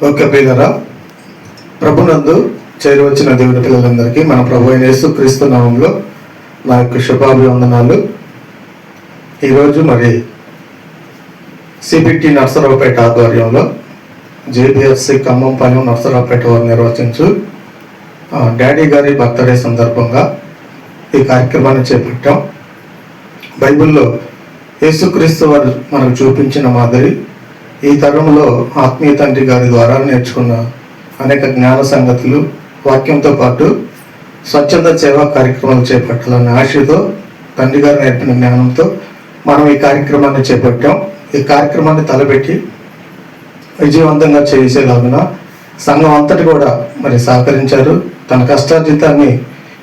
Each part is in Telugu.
ఓకే ప్రియులారా, ప్రభునందు చేరువచ్చిన దేవుని పిల్లలందరికీ మన ప్రభు అయిన యేసుక్రీస్తు నామంలో నా యొక్క శుభాభివందనాలు. ఈరోజు మరి సిబిటి నర్సరావుపేట ఆధ్వర్యంలో జేబిఎఫ్సి ఖమ్మంపాలెం నర్సరావుపేట వారు నిర్వహించు డాడీ గారి బర్త్డే సందర్భంగా ఈ కార్యక్రమాన్ని చేపట్టాం. బైబిల్లో యేసుక్రీస్తు వారు మనకు చూపించిన మాదిరి ఈ తరంలో ఆత్మీయ తండ్రి గారి ద్వారా నేర్చుకున్న అనేక జ్ఞాన సంగతులు, వాక్యంతో పాటు స్వచ్ఛంద సేవా కార్యక్రమాలు చేపట్టాలనే ఆశతో తండ్రి గారు నేర్పిన జ్ఞానంతో మనం ఈ కార్యక్రమాన్ని చేపట్టాం. ఈ కార్యక్రమాన్ని తలపెట్టి విజయవంతంగా చేసేలాగున సంఘం అంతటి కూడా మరి సహకరించారు. తన కష్టార్జితాన్ని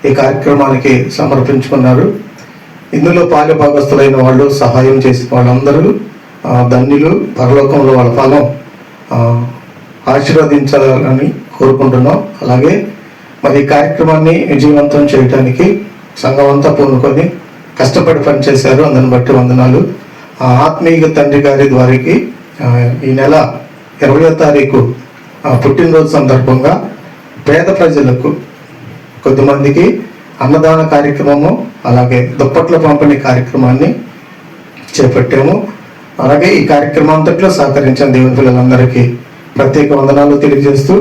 ఈ కార్యక్రమానికి సమర్పించుకున్నారు. ఇందులో పాలుభాగస్తులైన వాళ్ళు, సహాయం చేసిన వాళ్ళందరూ ధన్యులు, పరలోకంలో వాళ్ళ ఫలం ఆశీర్వదించాలని కోరుకుంటున్నాం. అలాగే మరి ఈ కార్యక్రమాన్ని విజయవంతం చేయడానికి సంఘం అంతా పూనుకొని కష్టపడి పనిచేశారు. అందుని బట్టి వందనాలు. ఆత్మీయ తండ్రి గారి ద్వారాకి ఈ నెల 20వ తారీఖు పుట్టినరోజు సందర్భంగా పేద ప్రజలకు కొద్దిమందికి అన్నదాన కార్యక్రమము, అలాగే దుప్పట్ల పంపిణీ కార్యక్రమాన్ని చేపట్టాము. అలాగే ఈ కార్యక్రమం అంతట్లో సహకరించిన దేవుని పిల్లలందరికీ ప్రత్యేక వందనాలు తెలియజేస్తూ,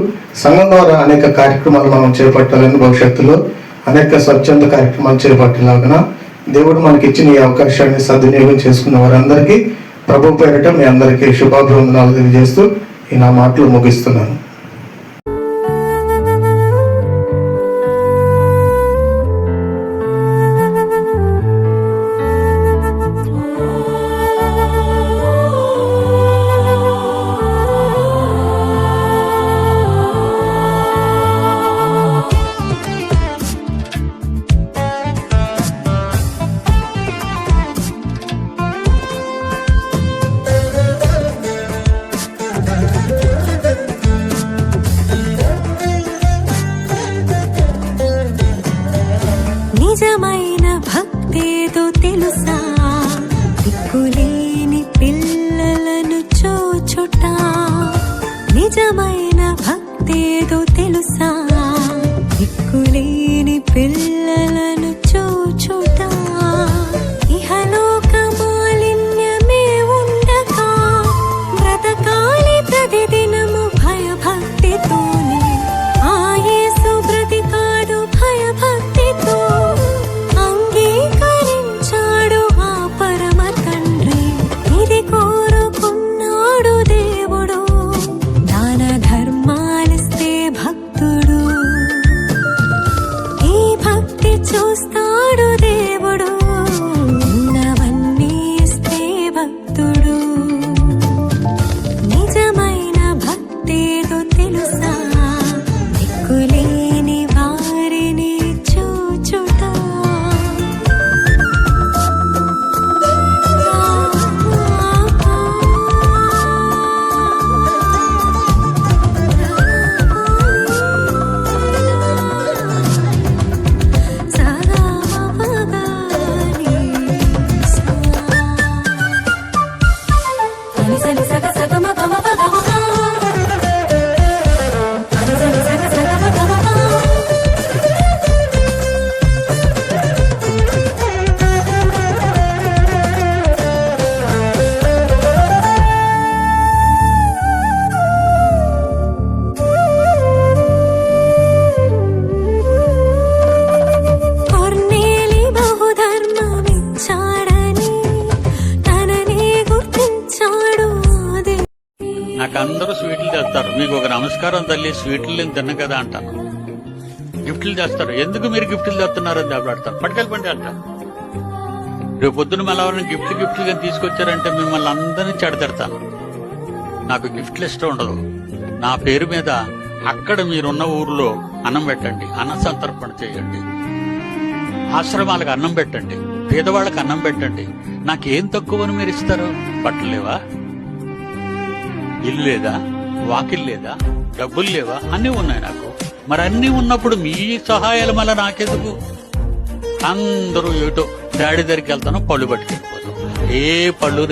సంఘం ద్వారా అనేక కార్యక్రమాలు మనం చేపట్టాలని, భవిష్యత్తులో అనేక స్వచ్ఛంద కార్యక్రమాలు చేపట్టేలాగా దేవుడు మనకి ఇచ్చిన ఈ అవకాశాన్ని సద్వినియోగం చేసుకున్న వారందరికీ ప్రభు పేరిట మీ అందరికీ శుభాభివందనాలు తెలియజేస్తూ ఈ నా మాటలు ముగిస్తున్నాను. నిజమైన భక్తేదో తెలుసా, దిక్కులేని పిల్లలను చూచుట. నిజమైన భక్తేదో తెలుసా, దిక్కులేని పిల్లలను చూచుట. ఇహలోక మాలిన్యమే ఉండగా బ్రతకాలి ప్రతిదినము భయభక్తితోనే. ఆ యేసు బ్రతికాడు భయభక్తితో, అంగీకరించాడు ఆ పరమ తండ్రి. ఇది కోరుకున్నాడు దేవుడు, దాన ధర్మాలిస్తే భక్తుడు. ఈ భక్తి చూస్తాడు దేవుడు, ఉన్నవన్నీ ఇస్తే భక్తుడు. నిజమైన భక్తేదో తెలుసా, దిక్కులేని వారిని చూచుట. నాకు అందరూ స్వీట్లు తెస్తారు. మీకు ఒక నమస్కారం తల్లి, స్వీట్లు నేను తిన్న కదా అంటాను. గిఫ్ట్లు తెస్తారు. ఎందుకు మీరు గిఫ్ట్లు తెస్తున్నారని దెబ్బలాడతారు. పట్టుకెళ్ళిపోండి అంటారు. రేపు పొద్దున మళ్ళీ గిఫ్ట్లు కానీ తీసుకొచ్చారంటే మిమ్మల్ని అందరినీ చెడతెడతాను. నాకు గిఫ్ట్లు ఇష్టం ఉండదు. నా పేరు మీద అక్కడ మీరున్న ఊర్లో అన్నం పెట్టండి, అన్న సంతర్పణ చేయండి, ఆశ్రమాలకు అన్నం పెట్టండి, పేదవాళ్ళకి అన్నం పెట్టండి. నాకేం తక్కువని మీరు ఇస్తారు? బట్టలు లేవా, ఇల్లు లేదా, వాకిల్ లేదా, డబ్బులు లేవా? అన్నీ ఉన్నాయి నాకు. మరి అన్నీ ఉన్నప్పుడు మీ సహాయాలు మళ్ళీ నాకెందుకు? అందరూ ఏటో డాడీ దగ్గరికి వెళ్తాను, పళ్ళు పట్టుకెళ్ళిపోతాం. ఏ పళ్ళు